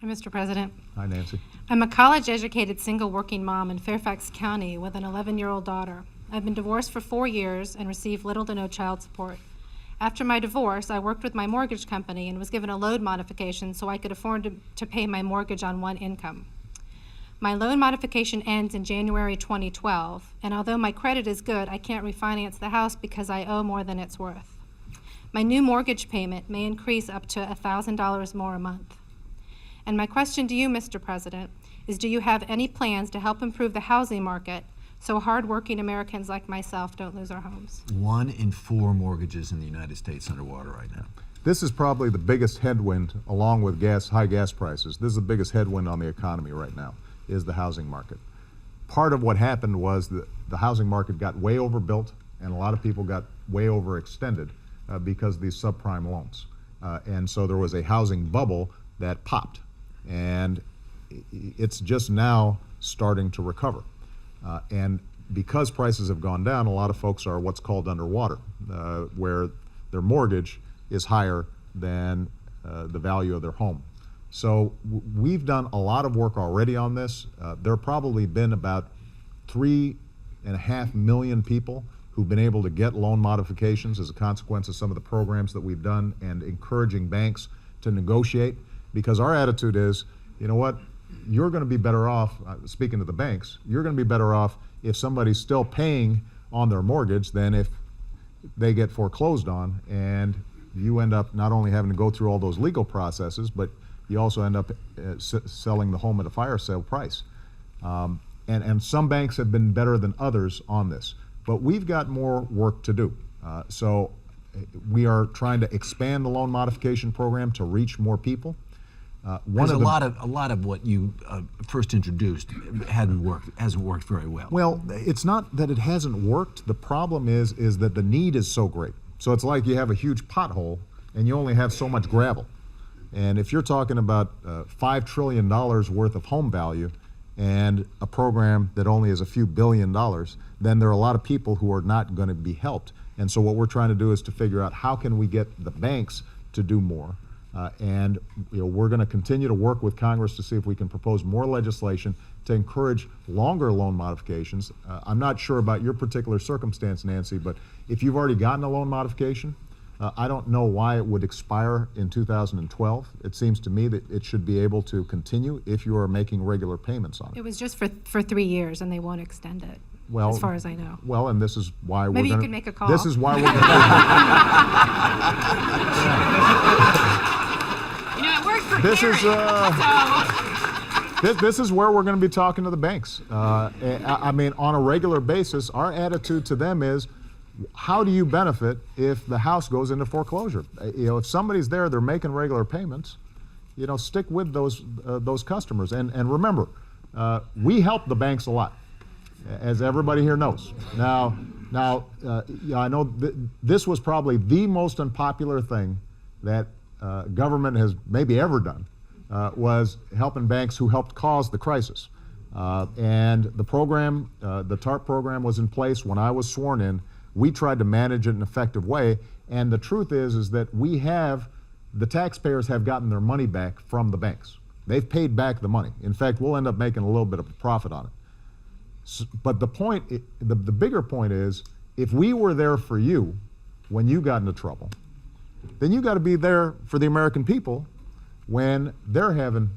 Mr. President. Hi, Nancy. I'm a college-educated single working mom in Fairfax County with an 11-year-old daughter. I've been divorced for 4 years and received little to no child support. After my divorce, I worked with my mortgage company and was given a loan modification so I could afford to pay my mortgage on one income. My loan modification ends in January 2012, and although my credit is good, I can't refinance the house because I owe more than it's worth. My new mortgage payment may increase up to $1,000 more a month. And my question to you, Mr. President, is do you have any plans to help improve the housing market so hardworking Americans like myself don't lose our homes? 1 in 4 mortgages in the United States underwater right now. This is probably the biggest headwind, along with high gas prices. This is the biggest headwind on the economy right now, is the housing market. Part of what happened was that the housing market got way overbuilt and a lot of people got way overextended because of these subprime loans. And so there was a housing bubble that popped. And it's just now starting to recover. And because prices have gone down, a lot of folks are what's called underwater, where their mortgage is higher than the value of their home. So we've done a lot of work already on this. There have probably been about 3.5 million people who've been able to get loan modifications as a consequence of some of the programs that we've done and encouraging banks to negotiate. Because our attitude is, you know what, you're going to be better off, speaking to the banks, you're going to be better off if somebody's still paying on their mortgage than if they get foreclosed on and you end up not only having to go through all those legal processes, but you also end up selling the home at a fire sale price. And some banks have been better than others on this, but we've got more work to do. So we are trying to expand the loan modification program to reach more people. A lot of what you first introduced hasn't worked very well. Well, it's not that it hasn't worked. The problem is that the need is so great. So it's like you have a huge pothole and you only have so much gravel. And if you're talking about $5 trillion worth of home value and a program that only is a few $billion, then there are a lot of people who are not going to be helped. And so what we're trying to do is to figure out how can we get the banks to do more. And we're going to continue to work with Congress to see if we can propose more legislation to encourage longer loan modifications. I'm not sure about your particular circumstance, Nancy, but if you've already gotten a loan modification, I don't know why it would expire in 2012. It seems to me that it should be able to continue if you are making regular payments on it. It was just for 3 years and they won't extend it, well, as far as I know. Well, and this is why Maybe we're you going could make a call. This is why we're going It worked for This Gary, is this is where we're going to be talking to the banks. I mean, on a regular basis, our attitude to them is, how do you benefit if the house goes into foreclosure? If somebody's there, they're making regular payments, stick with those customers. And remember, we help the banks a lot, as everybody here knows. Now, I know this was probably the most unpopular thing that government has maybe ever done, was helping banks who helped cause the crisis. And the program, the TARP program, was in place when I was sworn in. We tried to manage it in an effective way, and the truth is that the taxpayers have gotten their money back from the banks. They've paid back the money. In fact, we'll end up making a little bit of a profit on it. But the bigger point is, if we were there for you when you got into trouble, then you got to be there for the American people when they're having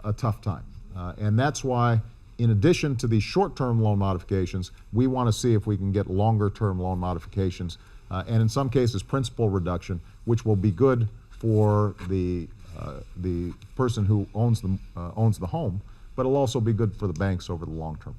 a tough time. And that's why, in addition to these short-term loan modifications, we want to see if we can get longer-term loan modifications, and in some cases principal reduction, which will be good for the person who owns the home, but it'll also be good for the banks over the long term.